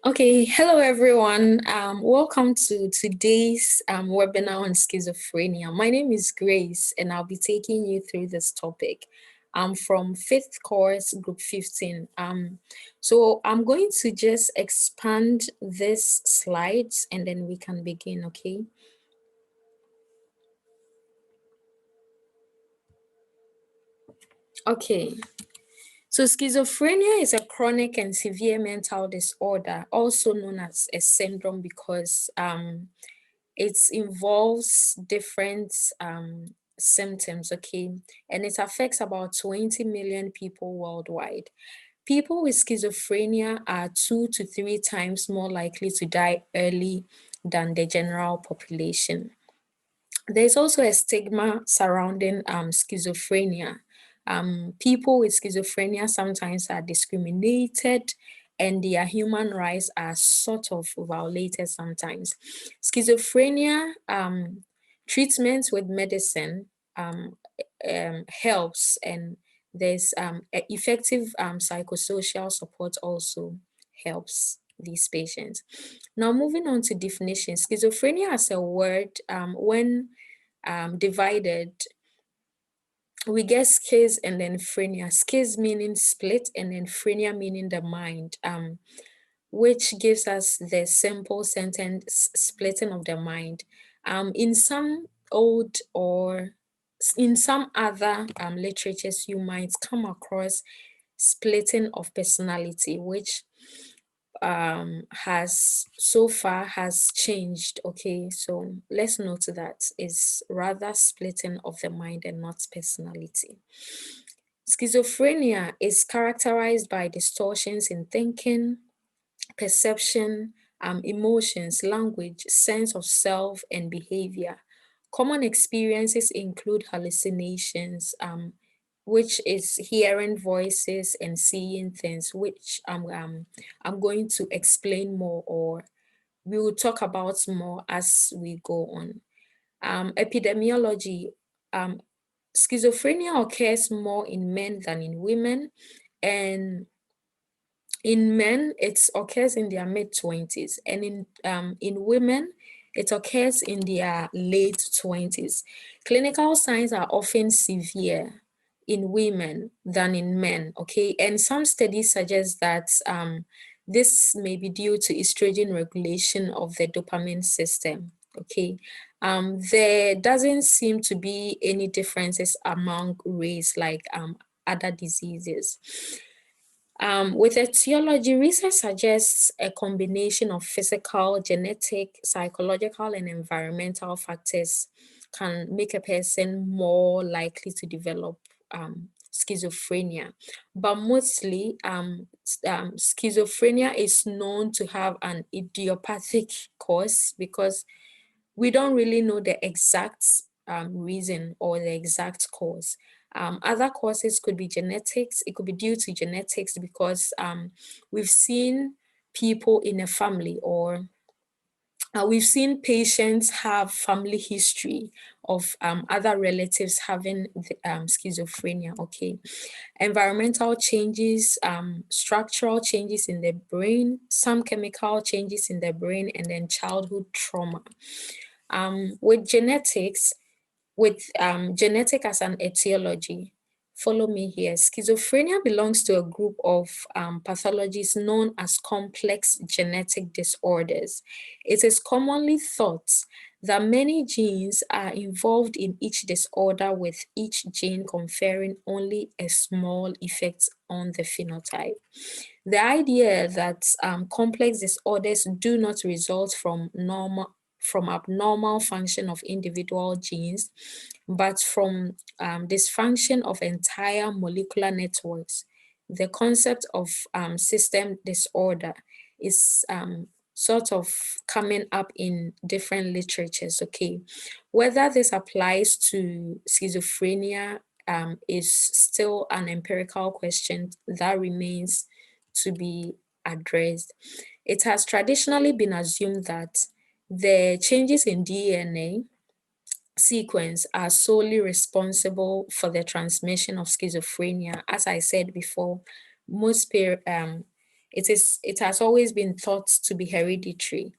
Okay, hello everyone. Welcome to today's webinar on schizophrenia. My name is Grace and I'll be taking you through this topic. I'm from 5th course, group 15. So I'm going to just expand this slides and then we can begin, okay? Okay. So schizophrenia is a chronic and severe mental disorder, also known as a syndrome because it involves different symptoms, okay? And it affects about 20 million people worldwide. People with schizophrenia are 2 to 3 times more likely to die early than the general population. There's also a stigma surrounding schizophrenia. People with schizophrenia sometimes are discriminated and their human rights are sort of violated sometimes. Schizophrenia treatments with medicine helps, and there's effective psychosocial support also helps these patients. Now, moving on to definition, schizophrenia as a word, when divided, we get schiz and then phrenia. Schiz meaning split and then phrenia meaning the mind, which gives us the simple sentence splitting of the mind. In some old or in some other literatures, you might come across splitting of personality, which has so far has changed. Okay, so let's note that is rather splitting of the mind and not personality. Schizophrenia is characterized by distortions in thinking, perception, emotions, language, sense of self, and behavior. Common experiences include hallucinations, which is hearing voices and seeing things, which I'm going to explain more, or we will talk about more as we go on. Epidemiology, schizophrenia occurs more in men than in women, and in men it occurs in their mid-20s, and in women it occurs in their late 20s. Clinical signs are often severe in women than in men, okay? And some studies suggest that this may be due to estrogen regulation of the dopamine system, okay? There doesn't seem to be any differences among race like other diseases. With etiology, research suggests a combination of physical, genetic, psychological, and environmental factors can make a person more likely to develop schizophrenia. But mostly, schizophrenia is known to have an idiopathic cause because we don't really know the exact reason or the exact cause. Other causes could be genetics. It could be due to genetics because we've seen people in a family, or we've seen patients have family history of other relatives having schizophrenia, okay? Environmental changes, structural changes in the brain, some chemical changes in the brain, and then childhood trauma. With genetics, with genetic as an etiology, follow me here. Schizophrenia belongs to a group of pathologies known as complex genetic disorders. It is commonly thought that many genes are involved in each disorder, with each gene conferring only a small effect on the phenotype. The idea that complex disorders do not result from abnormal function of individual genes, but from dysfunction of entire molecular networks. The concept of system disorder is sort of coming up in different literatures, okay? Whether this applies to schizophrenia is still an empirical question that remains to be addressed. It has traditionally been assumed that the changes in DNA sequence are solely responsible for the transmission of schizophrenia. As I said before, most it has always been thought to be hereditary.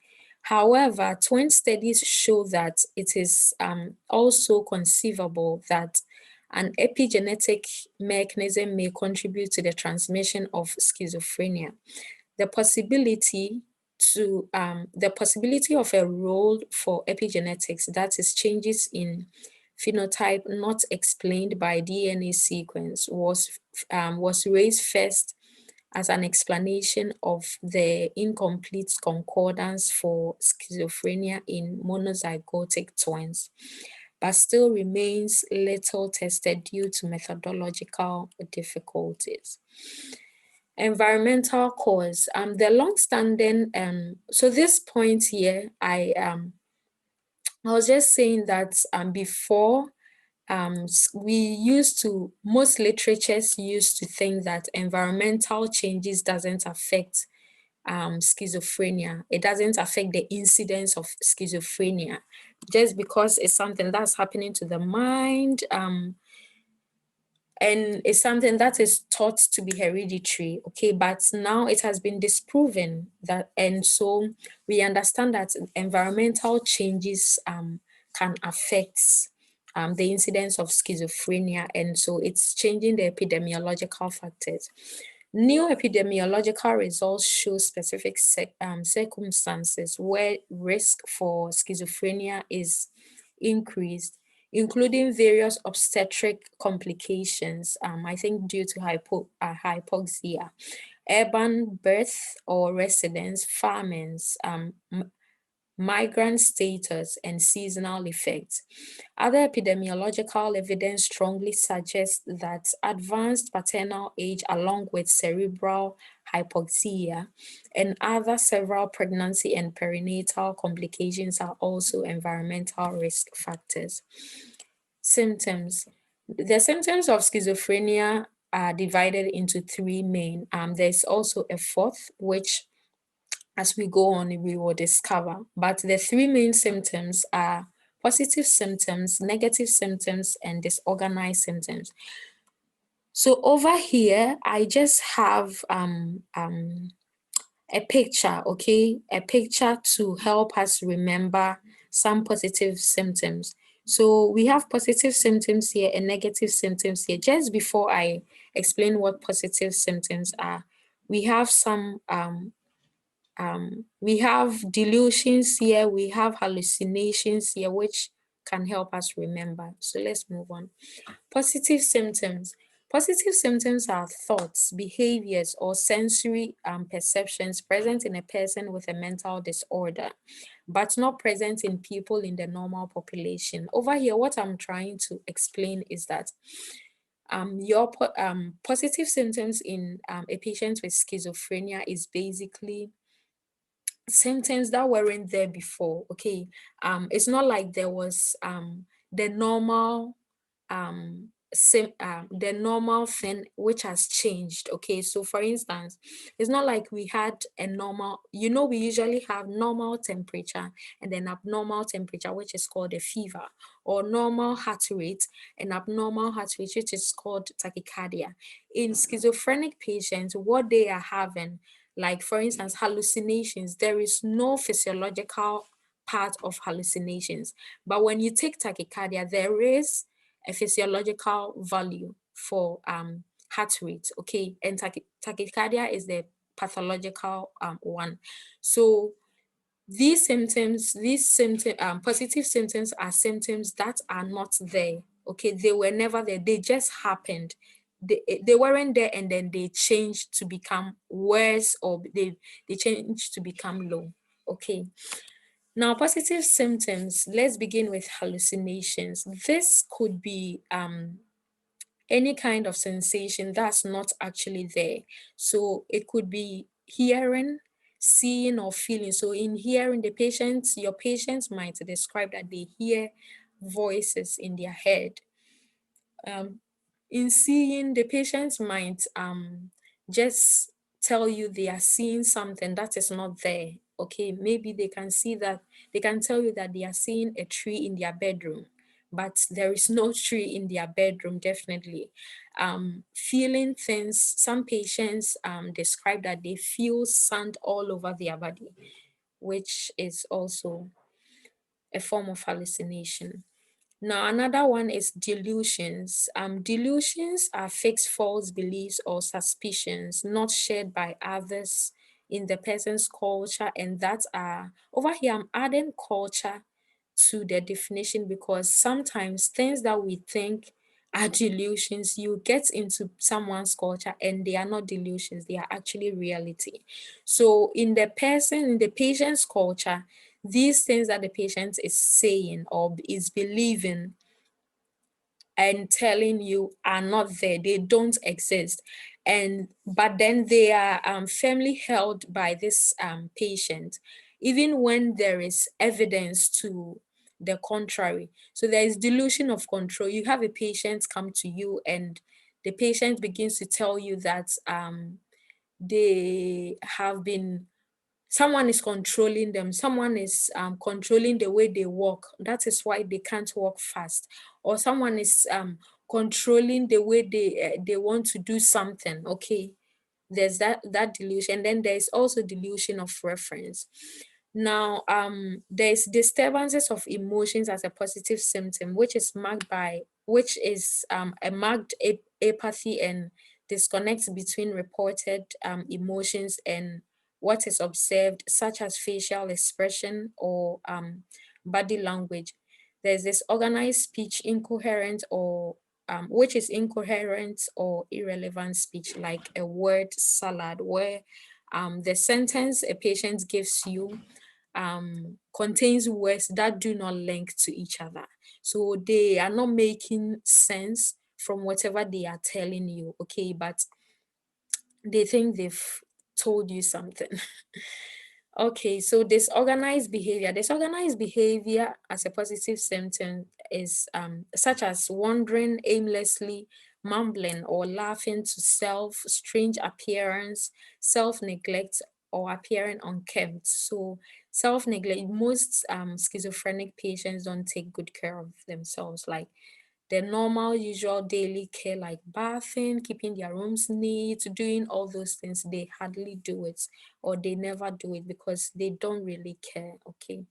However, twin studies show that it is also conceivable that an epigenetic mechanism may contribute to the transmission of schizophrenia. The possibility of a role for epigenetics, that is changes in phenotype not explained by DNA sequence, was raised first as an explanation of the incomplete concordance for schizophrenia in monozygotic twins, but still remains little tested due to methodological difficulties. Environmental cause. The long-standing, so this point here, I was just saying that before, most literatures used to think that environmental changes doesn't affect schizophrenia. It doesn't affect the incidence of schizophrenia just because it's something that's happening to the mind, and it's something that is thought to be hereditary, okay? But now it has been disproven that, and so we understand that environmental changes can affect the incidence of schizophrenia, and so it's changing the epidemiological factors. New epidemiological results show specific circumstances where risk for schizophrenia is increased, including various obstetric complications, I think due to hypoxia, urban birth or residence, famines, migrant status, and seasonal effects. Other epidemiological evidence strongly suggests that advanced paternal age, along with cerebral hypoxia and other several pregnancy and perinatal complications, are also environmental risk factors. Symptoms. The symptoms of schizophrenia are divided into three main. There's also a fourth, which as we go on, we will discover. But the three main symptoms are positive symptoms, negative symptoms, and disorganized symptoms. So over here, I just have a picture, okay? A picture to help us remember some positive symptoms. So we have positive symptoms here and negative symptoms here. Just before I explain what positive symptoms are, we have some we have delusions here, we have hallucinations here, which can help us remember. So let's move on. Positive symptoms. Positive symptoms are thoughts, behaviors, or sensory perceptions present in a person with a mental disorder, but not present in people in the normal population. Over here, what I'm trying to explain is that your positive symptoms in a patient with schizophrenia is basically symptoms that weren't there before. Okay, it's not like there was the normal the normal thing which has changed. Okay, so for instance, it's not like we had a normal, we usually have normal temperature and then abnormal temperature, which is called a fever, or normal heart rate and abnormal heart rate, which is called tachycardia. In schizophrenic patients, what they are having, like for instance, hallucinations, there is no physiological part of hallucinations. But when you take tachycardia, there is a physiological value for heart rate, okay? And tachycardia is the pathological one. So these positive symptoms are symptoms that are not there, okay? They were never there, they just happened. They weren't there and then they changed to become worse, or they changed to become low, okay? Now, positive symptoms, let's begin with hallucinations. This could be any kind of sensation that's not actually there. So it could be hearing, seeing, or feeling. So in hearing, your patients might describe that they hear voices in their head. In seeing, the patients might just tell you they are seeing something that is not there. Okay, maybe they can tell you that they are seeing a tree in their bedroom, but there is no tree in their bedroom, definitely. Feeling things, some patients describe that they feel sand all over their body, which is also a form of hallucination. Now, another one is delusions. Delusions are fixed false beliefs or suspicions not shared by others in the person's culture, and that are over here. I'm adding culture to the definition because sometimes things that we think are delusions, you get into someone's culture and they are not delusions, they are actually reality. So in the patient's culture, these things that the patient is saying or is believing and telling you are not there, they don't exist. And but then they are firmly held by this patient, even when there is evidence to the contrary. So there is delusion of control. You have a patient come to you and the patient begins to tell you that they have been someone is controlling them, someone is controlling the way they walk, that is why they can't walk fast, or someone is controlling the way they want to do something. Okay, there's that delusion. Then there's also delusion of reference. Now there's disturbances of emotions as a positive symptom, which is a marked apathy and disconnect between reported emotions and what is observed, such as facial expression or body language. There's this organized speech, incoherent or which is incoherent or irrelevant speech, like a word salad, where the sentence a patient gives you contains words that do not link to each other. So they are not making sense from whatever they are telling you, okay, but they think they've told you something. Okay, so disorganized behavior. Disorganized behavior as a positive symptom is such as wandering aimlessly, mumbling or laughing to self, strange appearance, self-neglect, or appearing unkempt. So self-neglect, most schizophrenic patients don't take good care of themselves. Like the normal, usual daily care, like bathing, keeping their rooms neat, doing all those things, they hardly do it or they never do it because they don't really care. Okay.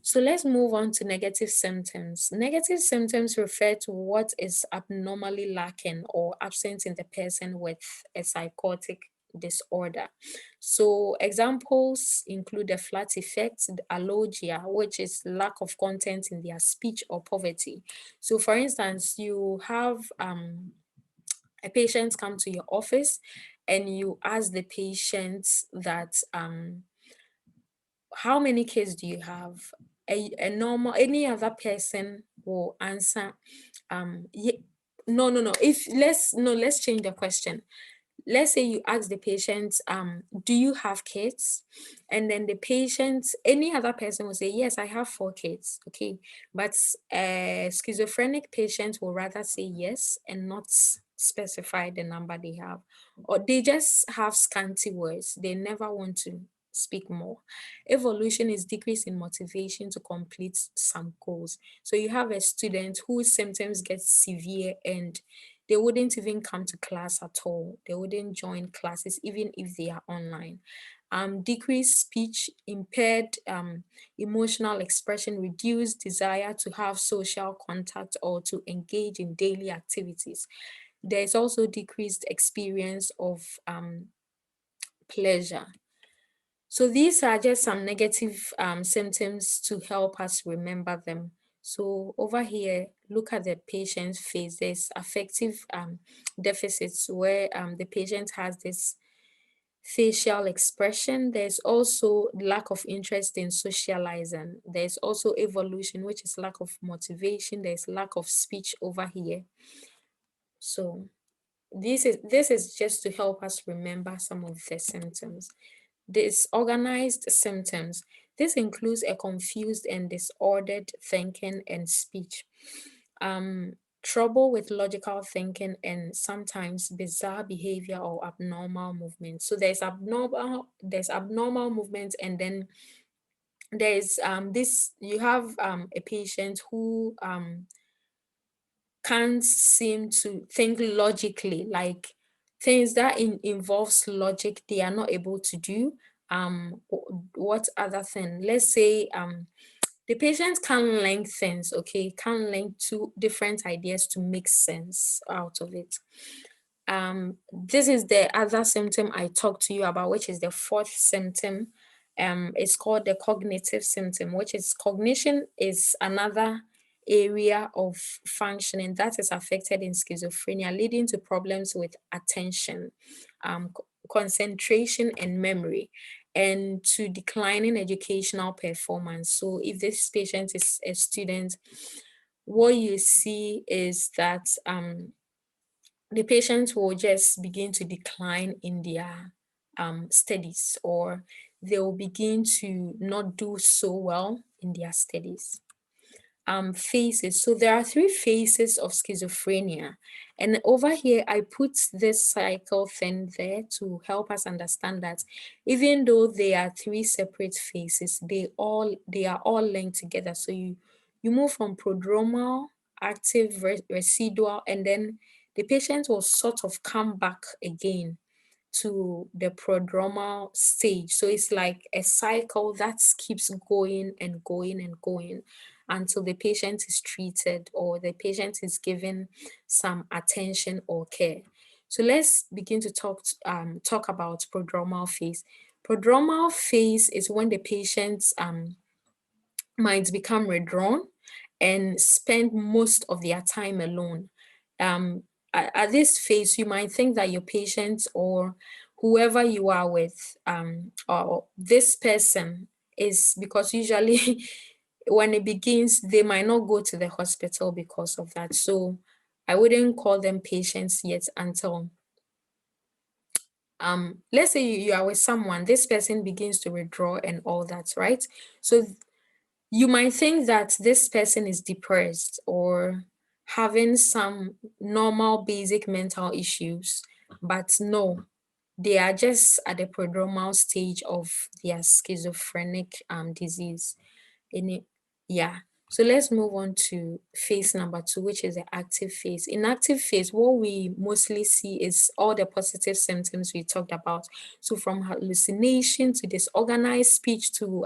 So let's move on to negative symptoms. Negative symptoms refer to what is abnormally lacking or absent in the person with a psychotic disorder. So examples include the flat effect, the alogia, which is lack of content in their speech, or poverty. So for instance, you have a patient come to your office and you ask the patient that how many kids do you have? A normal, any other person will answer no, if let's change the question. Let's say you ask the patient, do you have kids? And then the patient, any other person will say, yes, I have 4 kids. Okay. But a schizophrenic patient will rather say yes and not specify the number they have. Or they just have scanty words. They never want to speak more. Evolution is decrease in motivation to complete some goals. So you have a student whose symptoms get severe and they wouldn't even come to class at all. They wouldn't join classes even if they are online. Decreased speech, impaired emotional expression, reduced desire to have social contact or to engage in daily activities. There's also decreased experience of pleasure. So these are just some negative symptoms to help us remember them. So over here, look at the patient's face. There's affective deficits where the patient has this facial expression. There's also lack of interest in socializing. There's also evolution, which is lack of motivation. There's lack of speech over here. So this is just to help us remember some of the symptoms. Disorganized symptoms. This includes a confused and disordered thinking and speech, trouble with logical thinking, and sometimes bizarre behavior or abnormal movement. So there's abnormal movement, and then there's this, you have a patient who can't seem to think logically, like things that involves logic, they are not able to do. What other thing? Let's say the patient can link things, okay, can link two different ideas to make sense out of it. This is the other symptom I talked to you about, which is the fourth symptom. It's called the cognitive symptom, which is cognition is another area of functioning that is affected in schizophrenia, leading to problems with attention, concentration, and memory, and to declining educational performance. So, if this patient is a student, what you see is that the patient will just begin to decline in their studies, or they will begin to not do so well in their studies. Phases. So there are three phases of schizophrenia. And over here, I put this cycle thing there to help us understand that even though there are three separate phases, they are all linked together. So you move from prodromal, active, residual, and then the patient will sort of come back again to the prodromal stage. So it's like a cycle that keeps going and going and going until the patient is treated or the patient is given some attention or care. So let's begin to talk about prodromal phase. Prodromal phase is when the patient might become withdrawn and spend most of their time alone. At this phase, you might think that your patient or whoever you are with, or this person is, because usually when it begins, they might not go to the hospital because of that. So I wouldn't call them patients yet until let's say you are with someone, this person begins to withdraw and all that, right? So you might think that this person is depressed or having some normal basic mental issues, but no, they are just at the prodromal stage of their schizophrenic disease. In it, yeah. So let's move on to phase number 2, which is the active phase. In active phase, what we mostly see is all the positive symptoms we talked about. So from hallucination to disorganized speech to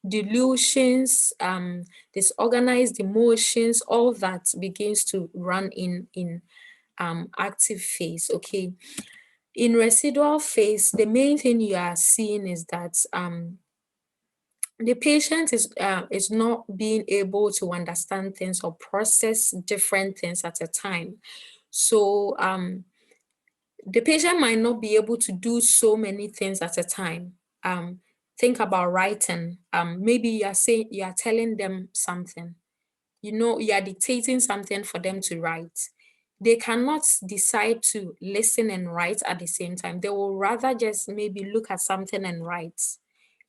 delusions, disorganized emotions, all that begins to run in active phase. Okay. In residual phase, the main thing you are seeing is that the patient is not being able to understand things or process different things at a time. So the patient might not be able to do so many things at a time. Think about writing. Maybe you are telling them something. You are dictating something for them to write. They cannot decide to listen and write at the same time. They will rather just maybe look at something and write.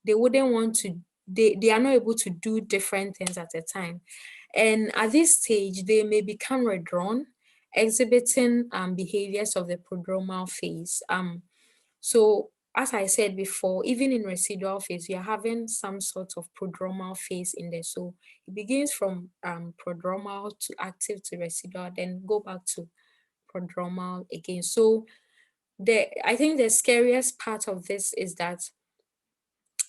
They wouldn't want to, they are not able to do different things at a time. And at this stage, they may become withdrawn, exhibiting behaviors of the prodromal phase. So as I said before, even in residual phase, you're having some sort of prodromal phase in there. So it begins from prodromal to active to residual, then go back to prodromal again. So I think the scariest part of this is that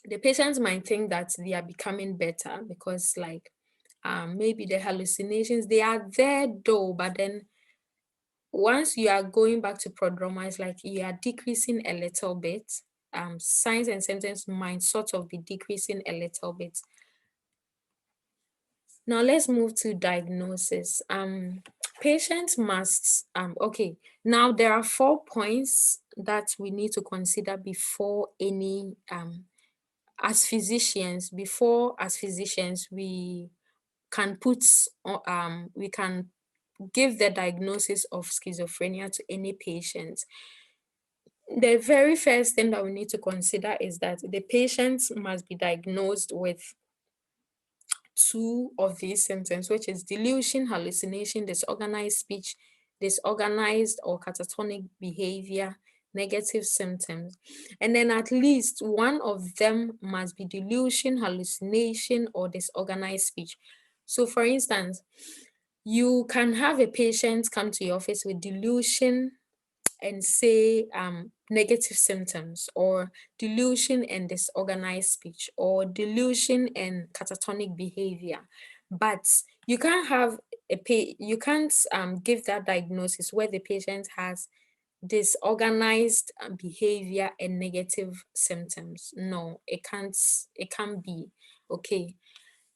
the patients might think that they are becoming better because like maybe the hallucinations, they are there though, but then once you are going back to prodroma, it's like you are decreasing a little bit. Signs and symptoms might sort of be decreasing a little bit. Now let's move to diagnosis. Patients must okay. Now there are 4 points that we need to consider before any as physicians, we can we can give the diagnosis of schizophrenia to any patient. The very first thing that we need to consider is that the patient must be diagnosed with 2 of these symptoms, which is delusion, hallucination, disorganized speech, disorganized or catatonic behavior, negative symptoms. And then at least one of them must be delusion, hallucination, or disorganized speech. So for instance, you can have a patient come to your office with delusion and say negative symptoms, or delusion and disorganized speech, or delusion and catatonic behavior. But you can't have you can't give that diagnosis where the patient has disorganized behavior and negative symptoms. No, it can't be. Okay.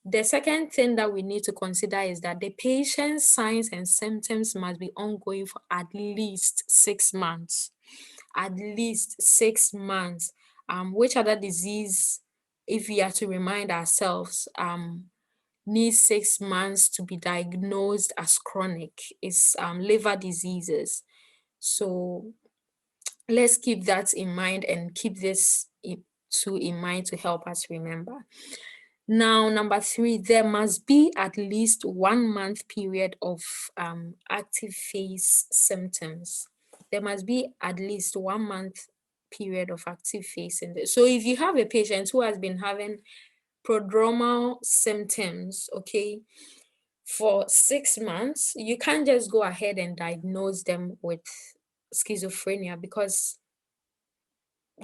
The second thing that we need to consider is that the patient's signs and symptoms must be ongoing for at least 6 months. At least 6 months. Which other disease, if we are to remind ourselves, needs 6 months to be diagnosed as chronic, is liver diseases. So let's keep that in mind and keep this in mind to help us remember. Now, number 3, there must be at least 1 month period of active phase symptoms. There must be at least 1 month period of active phase symptoms. So if you have a patient who has been having prodromal symptoms, okay, for 6 months, you can't just go ahead and diagnose them with schizophrenia, because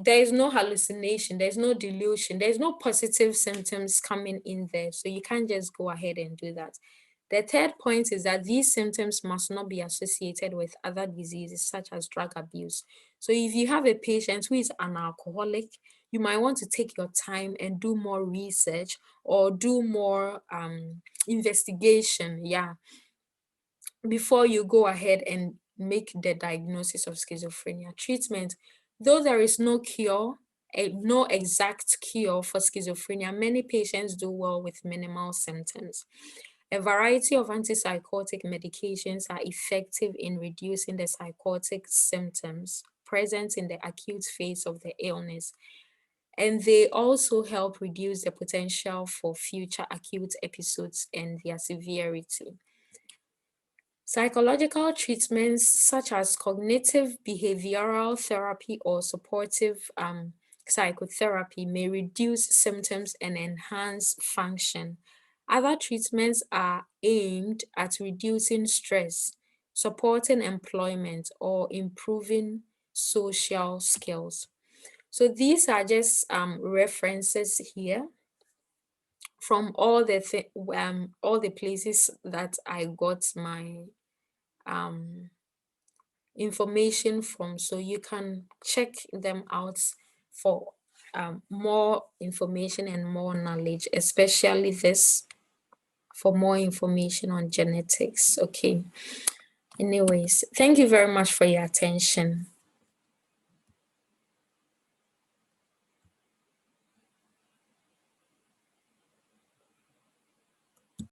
there is no hallucination, there's no delusion, there's no positive symptoms coming in there. So you can't just go ahead and do that. The third point is that these symptoms must not be associated with other diseases such as drug abuse. So if you have a patient who is an alcoholic, you might want to take your time and do more research or do more investigation, before you go ahead and make the diagnosis of schizophrenia. Treatment, though there is no cure, no exact cure for schizophrenia, many patients do well with minimal symptoms. A variety of antipsychotic medications are effective in reducing the psychotic symptoms present in the acute phase of the illness, and they also help reduce the potential for future acute episodes and their severity. Psychological treatments such as cognitive behavioral therapy or supportive psychotherapy may reduce symptoms and enhance function. Other treatments are aimed at reducing stress, supporting employment, or improving social skills. So these are just references here from all the places that I got my information from, so you can check them out for more information and more knowledge, especially this, for more information on genetics. Okay, anyways, thank you very much for your attention.